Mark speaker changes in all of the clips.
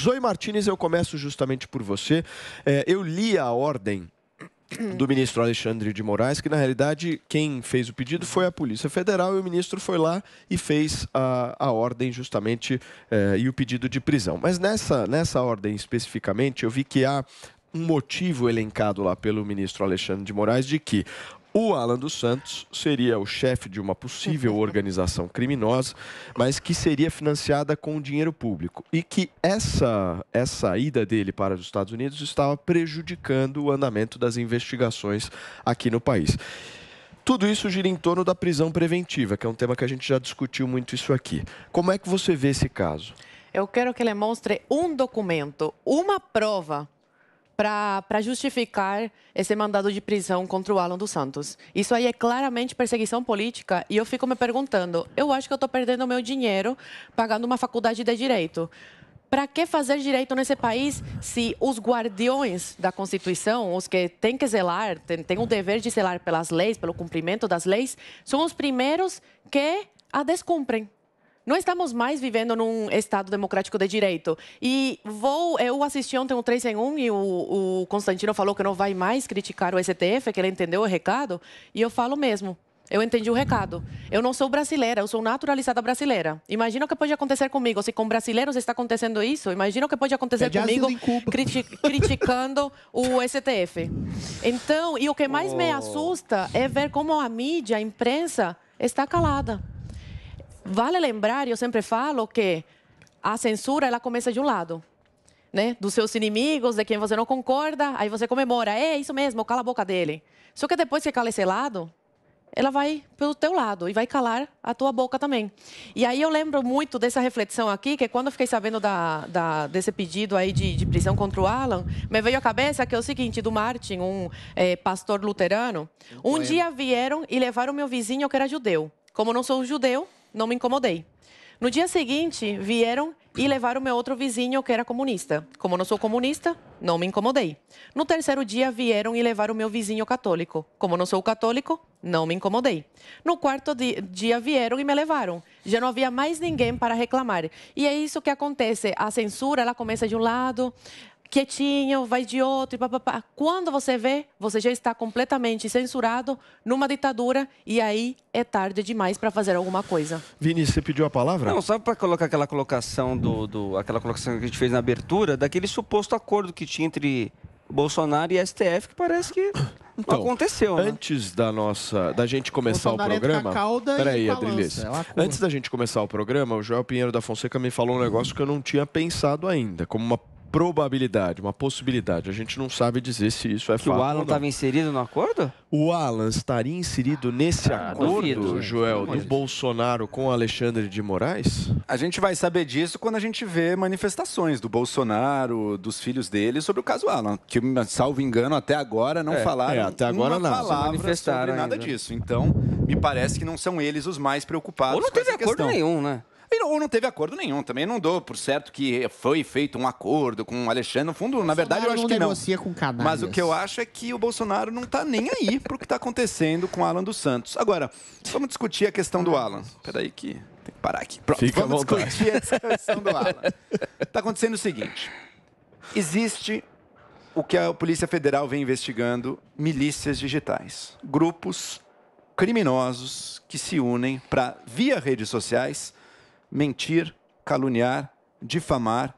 Speaker 1: Zoe Martins, eu começo justamente por você. Eu li a ordem do ministro Alexandre de Moraes, que na realidade quem fez o pedido foi a Polícia Federal e o ministro foi lá e fez a ordem justamente e o pedido de prisão. Mas nessa ordem especificamente eu vi que há um motivo elencado lá pelo ministro Alexandre de Moraes de que o Alan dos Santos seria o chefe de uma possível organização criminosa, mas que seria financiada com dinheiro público. E que essa ida dele para os Estados Unidos estava prejudicando o andamento das investigações aqui no país. Tudo isso gira em torno da prisão preventiva, que é um tema que a gente já discutiu muito isso aqui. Como é que você vê esse caso?
Speaker 2: Eu quero que ele mostre um documento, uma prova para justificar esse mandado de prisão contra o Alan dos Santos. Isso aí é claramente perseguição política e eu fico me perguntando, eu acho que eu estou perdendo o meu dinheiro pagando uma faculdade de Direito. Para que fazer direito nesse país se os guardiões da Constituição, os que têm que zelar, têm o dever de zelar pelas leis, pelo cumprimento das leis, são os primeiros que a descumprem? Não estamos mais vivendo num Estado democrático de direito. E eu assisti ontem um 3 em 1 e o Constantino falou que não vai mais criticar o STF, que ele entendeu o recado. E eu falo mesmo, eu entendi o recado. Eu não sou brasileira, eu sou naturalizada brasileira. Imagina o que pode acontecer comigo. Se com brasileiros está acontecendo isso, imagina o que pode acontecer comigo criticando o STF. Então, e o que mais me assusta é ver como a mídia, a imprensa, está calada. Vale lembrar, eu sempre falo que a censura ela começa de um lado, né? Dos seus inimigos, de quem você não concorda, aí você comemora, é isso mesmo, cala a boca dele. Só que depois que cala esse lado, ela vai pelo teu lado e vai calar a tua boca também. E aí eu lembro muito dessa reflexão aqui, que quando eu fiquei sabendo desse pedido aí de prisão contra o Alan, me veio à cabeça que é o seguinte, do Martin, um pastor luterano, um dia vieram e levaram meu vizinho que era judeu. Como não sou judeu, não me incomodei. No dia seguinte, vieram e levaram meu outro vizinho que era comunista. Como não sou comunista, não me incomodei. No terceiro dia, vieram e levaram o meu vizinho católico. Como não sou católico, não me incomodei. No quarto dia, vieram e me levaram. Já não havia mais ninguém para reclamar. E é isso que acontece. A censura, ela começa de um lado, quietinho, vai de outro, e papapá. Quando você vê, você já está completamente censurado numa ditadura e aí é tarde demais para fazer alguma coisa.
Speaker 1: Vini, você pediu a palavra?
Speaker 3: Não, só para colocar aquela colocação aquela colocação que a gente fez na abertura, daquele suposto acordo que tinha entre Bolsonaro e STF, que parece que não aconteceu, né?
Speaker 1: Antes da gente começar o programa... Peraí, Adriles. Antes da gente começar o programa, o Joel Pinheiro da Fonseca me falou um negócio que eu não tinha pensado ainda, como uma probabilidade, uma possibilidade. A gente não sabe dizer se isso é fato ou não.
Speaker 3: Que o Alan estava inserido no acordo?
Speaker 1: O Alan estaria inserido nesse acordo, duvido, Joel, do Bolsonaro com Alexandre de Moraes?
Speaker 4: A gente vai saber disso quando a gente vê manifestações do Bolsonaro, dos filhos dele, sobre o caso Alan. Que, salvo engano, até agora não falaram
Speaker 1: até agora
Speaker 4: uma
Speaker 1: não.
Speaker 4: palavra sobre nada disso. Então, me parece que não são eles os mais preocupados.
Speaker 3: Ou não teve acordo nenhum, né?
Speaker 4: Ou não teve acordo nenhum. Também não dou por certo que foi feito um acordo com o Alexandre. No fundo, na verdade, eu acho que não.
Speaker 5: Negocia com canalhas.
Speaker 4: Mas o que eu acho é que o Bolsonaro não está nem aí para o que está acontecendo com o Alan dos Santos. Agora, vamos discutir a questão do Alan. Peraí que tem que parar aqui. Pronto, vamos discutir essa questão do Alan. Está acontecendo o seguinte. Existe o que a Polícia Federal vem investigando, milícias digitais. Grupos criminosos que se unem para, via redes sociais, mentir, caluniar, difamar,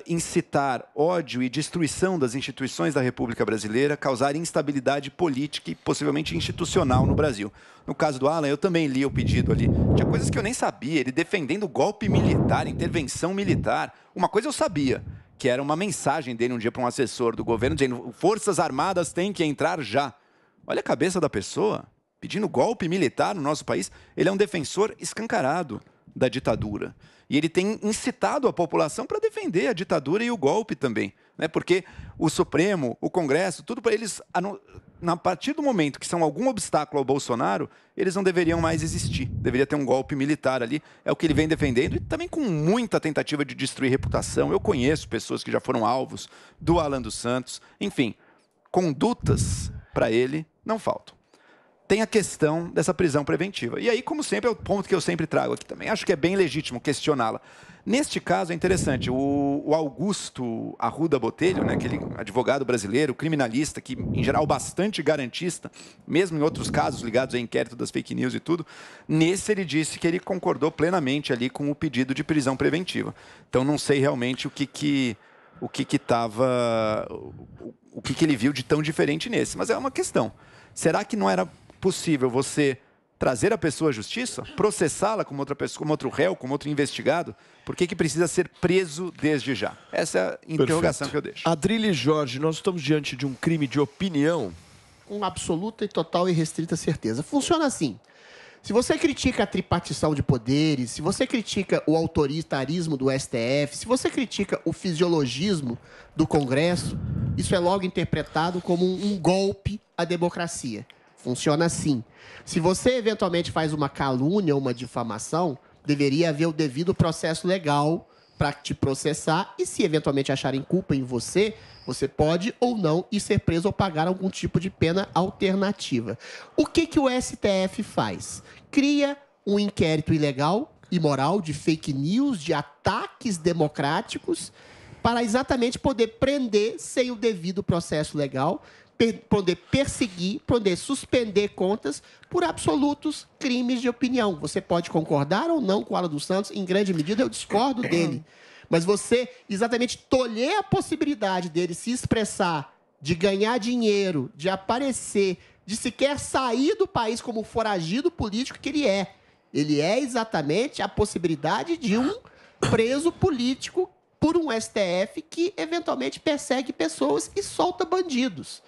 Speaker 4: incitar ódio e destruição das instituições da República Brasileira, causar instabilidade política e possivelmente institucional no Brasil. No caso do Alan, eu também li o pedido ali. Tinha coisas que eu nem sabia. Ele defendendo golpe militar, intervenção militar. Uma coisa eu sabia, que era uma mensagem dele um dia para um assessor do governo, dizendo: Forças Armadas têm que entrar já. Olha a cabeça da pessoa, pedindo golpe militar no nosso país. Ele é um defensor escancarado da ditadura. E ele tem incitado a população para defender a ditadura e o golpe também, né? Porque o Supremo, o Congresso, tudo para eles, a partir do momento que são algum obstáculo ao Bolsonaro, eles não deveriam mais existir. Deveria ter um golpe militar ali, é o que ele vem defendendo, e também com muita tentativa de destruir reputação. Eu conheço pessoas que já foram alvos do Alan dos Santos. Enfim, condutas para ele não faltam. tem a questão dessa prisão preventiva. E aí, como sempre, é o ponto que eu sempre trago aqui também. Acho que é bem legítimo questioná-la. Neste caso, é interessante, o Augusto Arruda Botelho, né, aquele advogado brasileiro, criminalista, que, em geral, bastante garantista, mesmo em outros casos ligados ao inquérito das fake news e tudo, nesse ele disse que ele concordou plenamente ali com o pedido de prisão preventiva. Então, não sei realmente o que ele viu de tão diferente nesse, mas é uma questão. Será que não era possível você trazer a pessoa à justiça, processá-la como outra pessoa, como outro réu, como outro investigado? Por que precisa ser preso desde já? Essa é a interrogação que eu deixo.
Speaker 1: Adrilles Jorge, nós estamos diante de um crime de opinião?
Speaker 5: Com absoluta e total e restrita certeza. Funciona assim. Se você critica a tripartição de poderes, se você critica o autoritarismo do STF, se você critica o fisiologismo do Congresso, isso é logo interpretado como um golpe à democracia. Funciona assim. Se você eventualmente faz uma calúnia ou uma difamação, deveria haver o devido processo legal para te processar e, se eventualmente acharem culpa em você, você pode ou não ir ser preso ou pagar algum tipo de pena alternativa. O que o STF faz? Cria um inquérito ilegal, imoral, de fake news, de ataques democráticos, para exatamente poder prender sem o devido processo legal, poder perseguir, poder suspender contas por absolutos crimes de opinião. Você pode concordar ou não com o Alan dos Santos, em grande medida eu discordo dele. Mas você exatamente tolher a possibilidade dele se expressar, de ganhar dinheiro, de aparecer, de sequer sair do país como foragido político que ele é. Ele é exatamente a possibilidade de um preso político por um STF que eventualmente persegue pessoas e solta bandidos.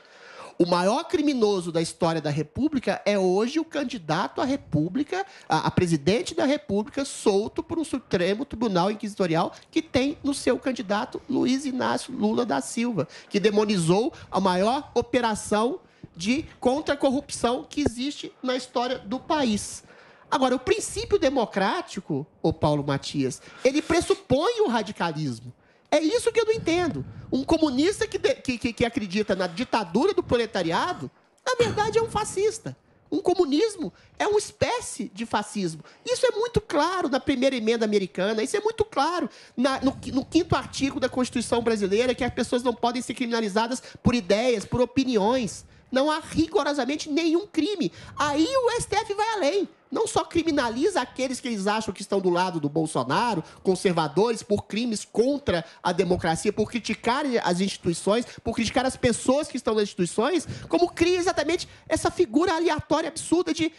Speaker 5: O maior criminoso da história da República é hoje o candidato à República, a presidente da República, solto por um Supremo Tribunal Inquisitorial que tem no seu candidato Luiz Inácio Lula da Silva, que demonizou a maior operação de contra-corrupção que existe na história do país. Agora, o princípio democrático, ô Paulo Matias, ele pressupõe o radicalismo. É isso que eu não entendo. Um comunista que acredita na ditadura do proletariado, na verdade é um fascista. Um comunismo é uma espécie de fascismo. Isso é muito claro na primeira emenda americana, isso é muito claro no 5º artigo da Constituição brasileira, que as pessoas não podem ser criminalizadas por ideias, por opiniões. Não há rigorosamente nenhum crime. Aí o STF vai além. Não só criminaliza aqueles que eles acham que estão do lado do Bolsonaro, conservadores, por crimes contra a democracia, por criticar as instituições, por criticar as pessoas que estão nas instituições, como cria exatamente essa figura aleatória, absurda de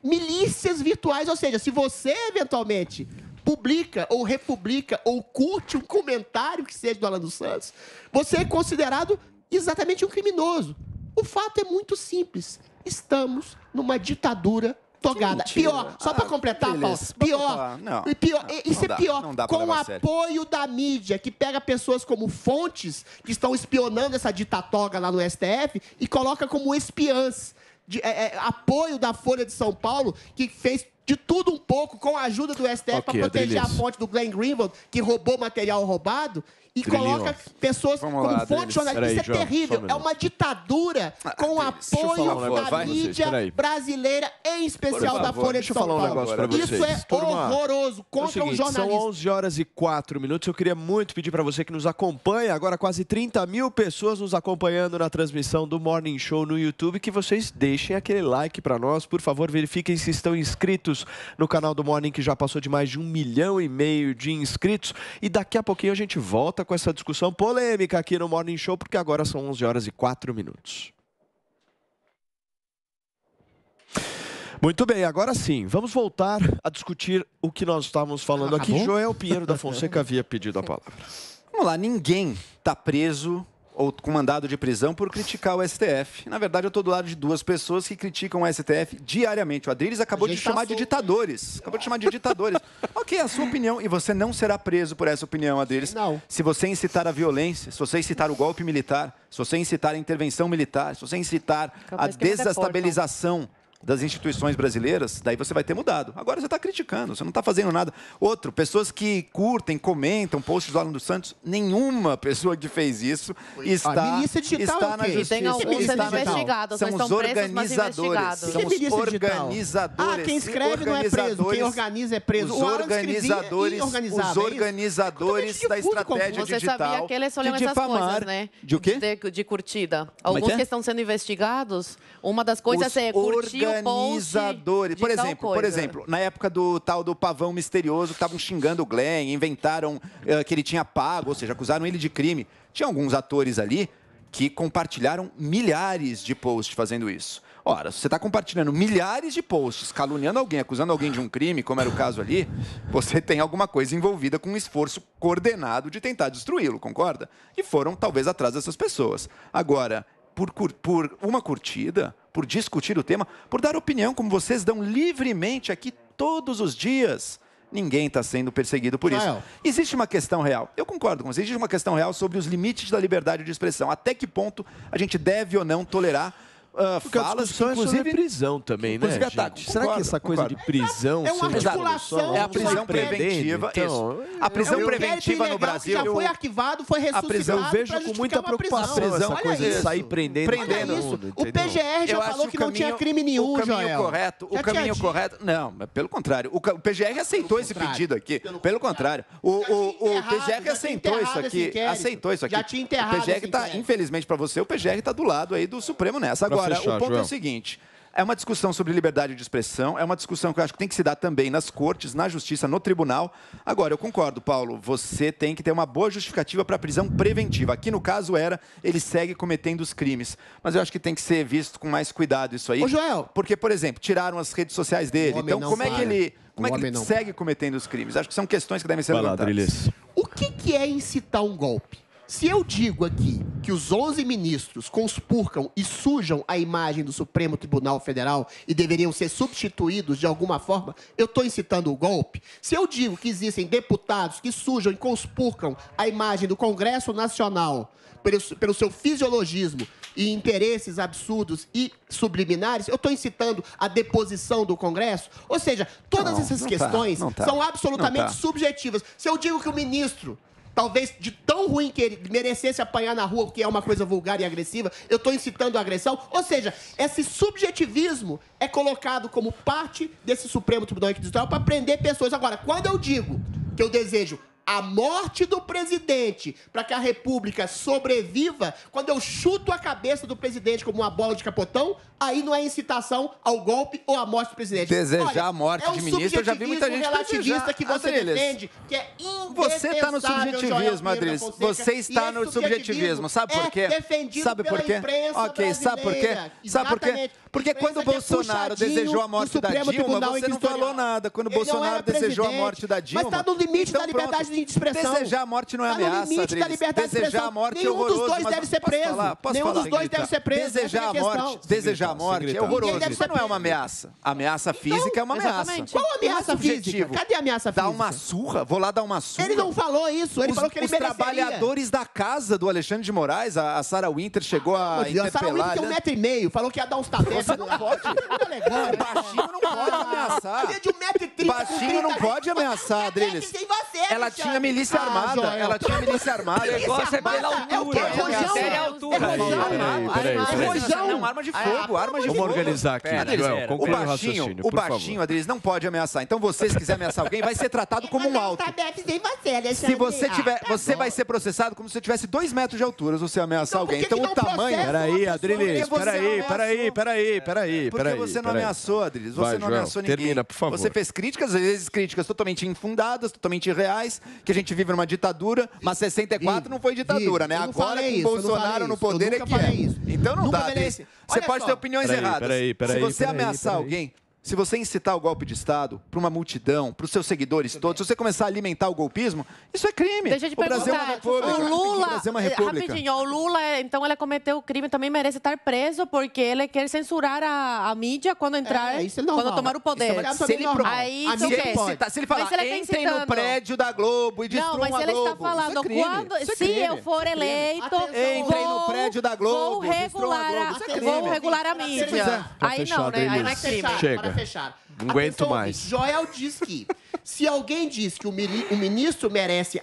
Speaker 5: milícias virtuais. Ou seja, se você eventualmente publica ou republica ou curte um comentário que seja do Alan dos Santos, você é considerado exatamente um criminoso. O fato é muito simples. Estamos numa ditadura togada. Pior, só para completar, Paulo, isso é pior, com o apoio da mídia, que pega pessoas como fontes, que estão espionando essa ditatoga lá no STF, e coloca como espiãs. Apoio da Folha de São Paulo, que fez de tudo um pouco, com a ajuda do STF, para proteger a fonte do Glenn Greenwald, que roubou material roubado, e coloca pessoas como fonte jornalista. Isso é terrível. É uma ditadura com apoio da mídia brasileira, em especial da Folha de São Paulo. Isso é horroroso contra um jornalista.
Speaker 1: São 11h04. Eu queria muito pedir para você que nos acompanha, agora quase 30 mil pessoas nos acompanhando na transmissão do Morning Show no YouTube, que vocês deixem aquele like para nós. Por favor, verifiquem se estão inscritos no canal do Morning, que já passou de mais de 1,5 milhão de inscritos. E daqui a pouquinho a gente volta com essa discussão polêmica aqui no Morning Show, porque agora são 11h04. Muito bem, agora sim, vamos voltar a discutir o que nós estávamos falando aqui. Joel Pinheiro da Fonseca havia pedido a palavra.
Speaker 4: Vamos lá, ninguém está preso ou com mandado de prisão por criticar o STF. Na verdade, eu estou do lado de duas pessoas que criticam o STF diariamente. O Adrilles acabou de chamar de ditadores. Ok, a sua opinião. E você não será preso por essa opinião, Adrilles.
Speaker 5: Não.
Speaker 4: Se você incitar a violência, se você incitar o golpe militar, se você incitar a intervenção militar, se você incitar a desestabilização das instituições brasileiras, daí você vai ter mudado. Agora você está criticando, você não está fazendo nada. Outro, pessoas que curtem, comentam posts do Alan dos Santos, nenhuma pessoa que fez isso está na justiça.
Speaker 2: Tem alguns sendo investigados,
Speaker 4: são
Speaker 2: mas
Speaker 4: os
Speaker 2: estão presos, mas
Speaker 4: organizadores.
Speaker 2: investigados.
Speaker 4: São os organizadores.
Speaker 5: Quem escreve não é preso, quem organiza é preso.
Speaker 4: Os organizadores da estratégia
Speaker 2: Você
Speaker 4: digital
Speaker 2: sabia que eles olham
Speaker 4: de
Speaker 2: essas
Speaker 4: difamar.
Speaker 2: coisas, né?
Speaker 4: De o quê?
Speaker 2: De curtida.
Speaker 4: Como é que
Speaker 2: Alguns
Speaker 4: é?
Speaker 2: que estão sendo investigados, uma das coisas é curtir o post de
Speaker 4: Por exemplo, na época do tal do pavão misterioso, que estavam xingando o Glenn, inventaram que ele tinha pago, ou seja, acusaram ele de crime. Tinha alguns atores ali que compartilharam milhares de posts fazendo isso. Ora, se você está compartilhando milhares de posts, caluniando alguém, acusando alguém de um crime, como era o caso ali, você tem alguma coisa envolvida com um esforço coordenado de tentar destruí-lo, concorda? E foram, talvez, atrás dessas pessoas. Agora, por uma curtida, por discutir o tema, por dar opinião, como vocês dão livremente aqui todos os dias, ninguém está sendo perseguido por isso. Existe uma questão real. Eu concordo com você. Existe uma questão real sobre os limites da liberdade de expressão. Até que ponto a gente deve ou não tolerar
Speaker 1: porque
Speaker 4: falas,
Speaker 1: a discussão
Speaker 4: inclusive,
Speaker 1: é sobre prisão também, né,
Speaker 4: inclusive ataques.
Speaker 1: gente? Será que essa coisa de prisão...
Speaker 5: É uma articulação...
Speaker 4: É a prisão preventiva.
Speaker 1: Então,
Speaker 4: a prisão preventiva no Brasil...
Speaker 5: Já foi arquivado, foi ressuscitado.
Speaker 1: Eu vejo com muita preocupação essa coisa de sair prendendo todo mundo.
Speaker 5: O PGR já falou que não tinha crime nenhum, Joel.
Speaker 4: O caminho correto... Não, pelo contrário. O PGR aceitou esse pedido aqui. Pelo contrário. O PGR aceitou isso aqui. Aceitou isso aqui.
Speaker 5: Já tinha enterrado.
Speaker 4: O PGR está, infelizmente para você, o PGR está do lado aí do Supremo nessa. Agora, o ponto é o seguinte, é uma discussão sobre liberdade de expressão, é uma discussão que eu acho que tem que se dar também nas cortes, na justiça, no tribunal. Agora, eu concordo, Paulo, você tem que ter uma boa justificativa para a prisão preventiva. Aqui, no caso, ele segue cometendo os crimes. Mas eu acho que tem que ser visto com mais cuidado isso aí.
Speaker 5: Ô, Joel.
Speaker 4: Porque, por exemplo, tiraram as redes sociais dele. Então, como é que ele segue cometendo os crimes? Acho que são questões que devem ser levantadas.
Speaker 5: O que é incitar um golpe? Se eu digo aqui que os 11 ministros conspurcam e sujam a imagem do Supremo Tribunal Federal e deveriam ser substituídos de alguma forma, eu estou incitando o golpe? Se eu digo que existem deputados que sujam e conspurcam a imagem do Congresso Nacional pelo seu fisiologismo e interesses absurdos e subliminares, eu estou incitando a deposição do Congresso? Ou seja, todas essas questões são absolutamente subjetivas. Se eu digo que o ministro, talvez de tão ruim que ele merecesse apanhar na rua, porque é uma coisa vulgar e agressiva, eu estou incitando a agressão. Ou seja, esse subjetivismo é colocado como parte desse Supremo Tribunal Inquisitorial para prender pessoas. Agora, quando eu digo que eu desejo a morte do presidente para que a República sobreviva, quando eu chuto a cabeça do presidente como uma bola de capotão, aí não é incitação ao golpe ou à morte do presidente.
Speaker 4: Desejar a morte de ministro, eu já vi muita gente
Speaker 5: relativista que você defende, que é indefensável.
Speaker 4: Você está no subjetivismo, Adriles. Você está no subjetivismo. Sabe por quê? Sabe por quê? Ok, sabe por quê? Sabe por quê? Porque quando o Bolsonaro desejou a morte da Dilma, você não falou nada. Quando o Bolsonaro desejou a morte da Dilma...
Speaker 5: Mas está no limite da liberdade de expressão.
Speaker 4: Desejar a morte não é ameaça, Adriles.
Speaker 5: Está no limite da liberdade de expressão.
Speaker 4: Desejar a morte é
Speaker 5: Nenhum
Speaker 4: horroroso.
Speaker 5: dos dois deve ser preso. Nenhum dos dois deve ser preso.
Speaker 4: Desejar a morte é horroroso. Isso não é uma ameaça. Ameaça física é uma ameaça.
Speaker 5: Qual ameaça física? Cadê a ameaça física?
Speaker 4: Dar uma surra? Vou lá dar uma surra.
Speaker 5: Ele não falou isso. Ele falou que ele mereceria.
Speaker 4: Os trabalhadores da casa do Alexandre de Moraes, a Sarah Winter chegou a interpelar.
Speaker 5: A Sarah Winter tem 1,5 m. Falou que ia dar uns tapete.
Speaker 4: Você não pode. Baixinho não pode ameaçar.
Speaker 5: De 1,30 m.
Speaker 4: Baixinho não pode ameaçar, Adriles. Ela tinha milícia armada. Ela tinha milícia armada.
Speaker 3: O negócio é pela altura.
Speaker 5: É
Speaker 3: altura.
Speaker 4: Peraí. Não, arma de fogo. Arma de fogo.
Speaker 1: Vamos organizar aqui, Joel. Conclua o raciocínio,
Speaker 4: o baixinho, Adriles, não pode ameaçar. Então você, se quiser ameaçar alguém, vai ser tratado como um alto. Se você tiver, você vai ser processado como se você tivesse 2 metros de altura se você ameaçar alguém. Então o tamanho...
Speaker 1: Peraí, Adriles, peraí.
Speaker 4: Porque você não ameaçou, Adriles. Você não ameaçou ninguém.
Speaker 1: Termina, por favor.
Speaker 4: Você fez críticas, às vezes críticas totalmente infundadas, totalmente irreais, que a gente vive numa ditadura, mas 64 não foi ditadura, né? Agora com o Bolsonaro no poder é que é. Então não dá, Adriles. Você pode ter opiniões erradas. Se você ameaçar alguém, se você incitar o golpe de Estado para uma multidão, para os seus seguidores todos, se você começar a alimentar o golpismo, isso é crime.
Speaker 2: Deixa eu te
Speaker 4: O Brasil é uma
Speaker 2: perguntar,
Speaker 4: república.
Speaker 2: o Lula,
Speaker 4: O Brasil é uma república.
Speaker 2: rapidinho, o Lula, então ele cometeu o crime, também merece estar preso, porque ele quer censurar a mídia quando entrar,
Speaker 5: isso é normal.
Speaker 2: quando tomar o poder.
Speaker 5: Se ele pro-
Speaker 2: Aí,
Speaker 5: a
Speaker 2: isso o
Speaker 5: mídia
Speaker 2: quê?
Speaker 5: pode.
Speaker 4: Se ele falar,
Speaker 2: Mas ele tá
Speaker 4: entrem no
Speaker 2: incitando.
Speaker 4: prédio da Globo e destruam
Speaker 2: Não, mas
Speaker 4: a
Speaker 2: ele
Speaker 4: Globo.
Speaker 2: está falando,
Speaker 4: Isso é crime.
Speaker 2: quando,
Speaker 4: Isso é
Speaker 2: se
Speaker 4: crime.
Speaker 2: eu for eleito,
Speaker 4: Entrem no prédio da Globo,
Speaker 2: vou
Speaker 4: destruam a
Speaker 2: regular,
Speaker 4: Globo. Isso é
Speaker 2: vou
Speaker 4: crime.
Speaker 2: regular a
Speaker 5: Para
Speaker 2: mídia.
Speaker 5: fechar.
Speaker 1: Tá
Speaker 2: Aí não,
Speaker 1: fechado,
Speaker 2: né? Aí não é
Speaker 1: Elis.
Speaker 2: crime.
Speaker 1: Chega.
Speaker 5: Para fechar.
Speaker 1: Não aguento
Speaker 5: Atenção,
Speaker 1: mais.
Speaker 5: ouvinte. Joel diz que se alguém diz que o ministro merece,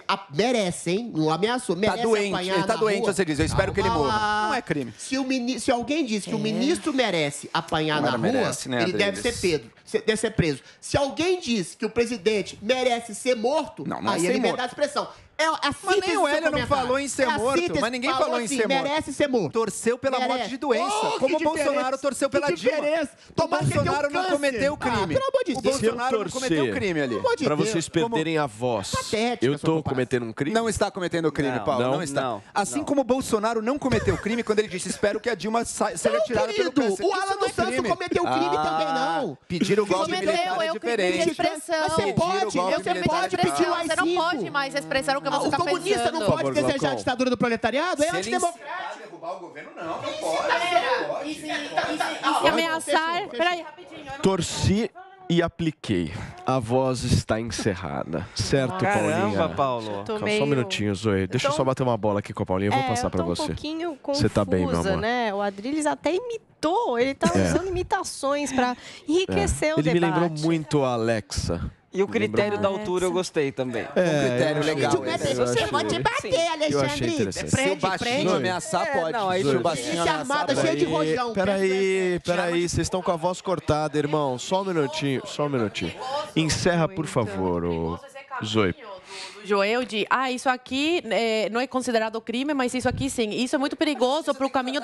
Speaker 5: hein? Não ameaçou, merece
Speaker 4: doente,
Speaker 5: apanhar
Speaker 4: ele tá
Speaker 5: na
Speaker 4: doente,
Speaker 5: rua.
Speaker 4: você diz, eu espero que ele
Speaker 5: Calma
Speaker 4: morra.
Speaker 5: lá.
Speaker 4: Não é crime.
Speaker 5: Se alguém diz que o ministro merece apanhar
Speaker 4: Agora
Speaker 5: na rua,
Speaker 4: merece, né,
Speaker 5: ele deve
Speaker 4: Adriles?
Speaker 5: deve ser preso. Se alguém diz que o presidente merece ser morto,
Speaker 4: Não é
Speaker 5: aí
Speaker 4: ser
Speaker 5: é liberdade
Speaker 4: morto.
Speaker 5: de expressão. É a
Speaker 4: Mas
Speaker 5: síntese
Speaker 4: nem
Speaker 5: do
Speaker 4: o
Speaker 5: seu
Speaker 4: Hélio não
Speaker 5: comentário.
Speaker 4: falou em ser
Speaker 5: É a
Speaker 4: morto,
Speaker 5: síntese,
Speaker 4: mas ninguém falou em
Speaker 5: assim,
Speaker 4: ser morto.
Speaker 5: merece ser morto.
Speaker 4: Torceu pela
Speaker 5: Merece.
Speaker 4: morte de doença,
Speaker 5: Oh,
Speaker 4: como o
Speaker 5: que
Speaker 4: Bolsonaro
Speaker 5: diferença.
Speaker 4: torceu pela
Speaker 5: Que
Speaker 4: Dilma.
Speaker 5: diferença.
Speaker 4: O
Speaker 5: Tomara que ele
Speaker 4: Bolsonaro
Speaker 5: tenha
Speaker 4: não
Speaker 5: um
Speaker 4: cometeu
Speaker 5: câncer.
Speaker 4: crime.
Speaker 5: Pelo amor de
Speaker 4: O
Speaker 5: Deus.
Speaker 4: Bolsonaro não cometeu crime ali.
Speaker 5: Pelo amor de
Speaker 1: Pra
Speaker 5: Deus.
Speaker 1: vocês perderem a voz.
Speaker 5: Patética
Speaker 1: Eu
Speaker 5: essa
Speaker 1: tô
Speaker 5: comparação.
Speaker 1: cometendo um crime?
Speaker 4: Não está cometendo crime,
Speaker 3: Não,
Speaker 4: Paulo. Não,
Speaker 1: não,
Speaker 4: está.
Speaker 3: não,
Speaker 4: Assim
Speaker 3: não.
Speaker 4: como o Bolsonaro não cometeu crime quando ele disse espero que a Dilma seja
Speaker 5: Não,
Speaker 4: tirada pelo
Speaker 5: querido,
Speaker 4: câncer.
Speaker 5: o
Speaker 4: Isso
Speaker 5: Alan
Speaker 4: não é
Speaker 5: dos Santos
Speaker 4: crime.
Speaker 5: cometeu crime também, não.
Speaker 4: Pedir o golpe
Speaker 2: Cometeu,
Speaker 4: militar é
Speaker 2: eu crime de
Speaker 4: diferente.
Speaker 2: expressão.
Speaker 5: Mas você
Speaker 4: Pedir o
Speaker 5: pode,
Speaker 4: golpe
Speaker 5: você
Speaker 4: militar
Speaker 5: pode
Speaker 4: é
Speaker 5: pedir
Speaker 4: diferente.
Speaker 5: o
Speaker 2: Você não
Speaker 5: AI-5.
Speaker 2: pode mais expressar o que você
Speaker 5: O
Speaker 2: está
Speaker 5: comunista
Speaker 2: pensando.
Speaker 5: não pode
Speaker 1: favor,
Speaker 5: desejar a
Speaker 1: Glaucon.
Speaker 5: ditadura do proletariado? É
Speaker 4: Se ele
Speaker 5: antidemocrático.
Speaker 4: derrubar o governo, não pode.
Speaker 2: E se ameaçar...
Speaker 5: fechou.
Speaker 2: Peraí, rapidinho. eu não-
Speaker 1: Torci e apliquei. A voz está encerrada. Certo,
Speaker 3: Caramba,
Speaker 1: Paulinha?
Speaker 3: Paulo.
Speaker 6: Tô
Speaker 1: Só
Speaker 6: meio...
Speaker 1: um minutinho, Zoe. Deixa eu
Speaker 6: Tô-
Speaker 1: só bater uma bola aqui com a Paulinha. Eu vou passar pra
Speaker 6: eu tô
Speaker 1: você.
Speaker 6: um pouquinho confusa,
Speaker 1: Você tá bem, meu amor?
Speaker 6: né? O Adriles até imitou, ele tá usando imitações pra enriquecer o
Speaker 1: Ele me
Speaker 6: debate.
Speaker 1: lembrou muito a Alexa.
Speaker 3: E o critério da
Speaker 6: Alexa.
Speaker 3: altura eu gostei também.
Speaker 4: Um critério
Speaker 1: eu
Speaker 4: legal.
Speaker 1: achei-
Speaker 4: esse.
Speaker 1: eu achei-
Speaker 5: Vou te bater,
Speaker 1: Eu achei
Speaker 5: Alexandre.
Speaker 1: interessante.
Speaker 4: Se o
Speaker 5: Prende,
Speaker 4: baixinho
Speaker 5: prende.
Speaker 4: ameaçar, pode.
Speaker 3: não, aí
Speaker 4: Se o
Speaker 3: tudo
Speaker 4: baixinho
Speaker 5: Polícia
Speaker 4: ameaçar,
Speaker 5: armada
Speaker 4: pode.
Speaker 5: cheia de rojão.
Speaker 1: Peraí, vocês estão com a voz cortada, irmão. Só um minutinho, só um minutinho. Encerra, por favor, o Zoe.
Speaker 2: Do Joel de, isso aqui não é considerado crime, mas isso aqui sim. Isso é muito perigoso para o caminho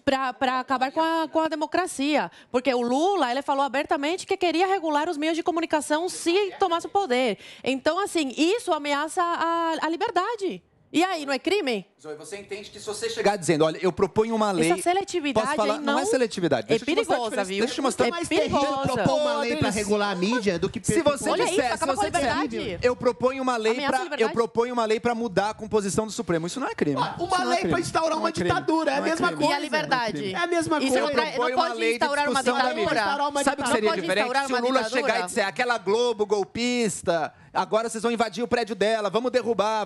Speaker 2: para acabar com a democracia. Porque o Lula, ele falou abertamente que queria regular os meios de comunicação se tomasse o poder. Então, assim, isso ameaça a liberdade. E aí, não é crime?
Speaker 4: Zoe, você entende que se você chegar dizendo, olha, eu proponho uma lei...
Speaker 2: Essa seletividade
Speaker 4: Posso falar?
Speaker 2: aí
Speaker 4: Não é seletividade.
Speaker 2: É
Speaker 4: Deixa eu te mostrar a
Speaker 2: perigosa,
Speaker 4: diferença.
Speaker 2: viu?
Speaker 4: Deixa eu te mostrar.
Speaker 2: É
Speaker 5: mais terrível
Speaker 2: perigosa.
Speaker 5: propor uma lei para
Speaker 4: Adriles,
Speaker 5: regular a mídia do que...
Speaker 4: Se você
Speaker 2: Olha isso,
Speaker 4: disser, se
Speaker 2: acaba com a
Speaker 4: você disser,
Speaker 2: liberdade.
Speaker 4: eu proponho uma lei
Speaker 2: Ameaça a
Speaker 4: para
Speaker 2: liberdade.
Speaker 4: eu proponho uma lei para mudar a composição do Supremo. Isso não é crime. Isso
Speaker 5: Uma
Speaker 4: não é
Speaker 5: lei
Speaker 4: crime.
Speaker 5: para instaurar
Speaker 4: Não
Speaker 5: uma
Speaker 4: é crime.
Speaker 5: ditadura, é a
Speaker 4: Não é
Speaker 5: mesma
Speaker 4: crime.
Speaker 5: coisa.
Speaker 2: E a liberdade?
Speaker 5: É a mesma
Speaker 2: Isso
Speaker 5: coisa.
Speaker 2: não
Speaker 4: Propõe
Speaker 2: pode
Speaker 4: uma lei de
Speaker 2: instaurar uma
Speaker 4: discussão da
Speaker 2: ditadura?
Speaker 5: mídia.
Speaker 4: Sabe o que
Speaker 2: Não
Speaker 4: seria
Speaker 2: pode
Speaker 4: diferente?
Speaker 2: instaurar
Speaker 4: Se o
Speaker 2: uma
Speaker 4: Lula
Speaker 2: ditadura?
Speaker 4: chegar e dizer aquela Globo golpista, agora vocês vão invadir o prédio dela, vamos derrubar.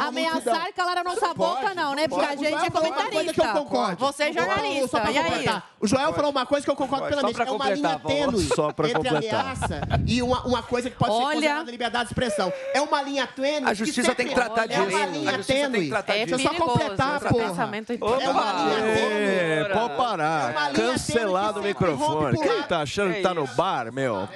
Speaker 2: Ameaçar, calar a nossa boca, não, né? Porque a
Speaker 5: O
Speaker 2: gente
Speaker 5: Joel
Speaker 2: é
Speaker 5: falou uma coisa que eu
Speaker 2: comentarista.
Speaker 5: concordo.
Speaker 2: Você é
Speaker 5: Só
Speaker 2: jornalista.
Speaker 5: pra
Speaker 2: E aí?
Speaker 5: completar. O Joel falou uma coisa que eu concordo
Speaker 3: Só
Speaker 5: plenamente.
Speaker 3: pra
Speaker 5: É uma linha
Speaker 3: completar, Paulo.
Speaker 5: tênue
Speaker 1: Só pra
Speaker 5: entre
Speaker 1: completar.
Speaker 5: ameaça e uma coisa que pode ser
Speaker 2: Olha.
Speaker 5: considerada liberdade de expressão. É uma linha tênue.
Speaker 4: A justiça tem que tratar
Speaker 5: É
Speaker 4: disso.
Speaker 5: uma
Speaker 4: A
Speaker 5: linha
Speaker 4: justiça tem que
Speaker 5: tênue.
Speaker 4: tratar
Speaker 2: É
Speaker 4: disso.
Speaker 5: Deixa eu só
Speaker 2: perigoso.
Speaker 5: completar,
Speaker 2: Esse
Speaker 5: porra.
Speaker 2: pensamento
Speaker 5: É uma linha tênue.
Speaker 1: Pode parar.
Speaker 5: É uma linha tênue
Speaker 1: Cancelado o
Speaker 5: que sempre rompe
Speaker 1: microfone.
Speaker 5: pro
Speaker 1: Quem
Speaker 5: lado.
Speaker 1: tá achando que tá no bar, meu?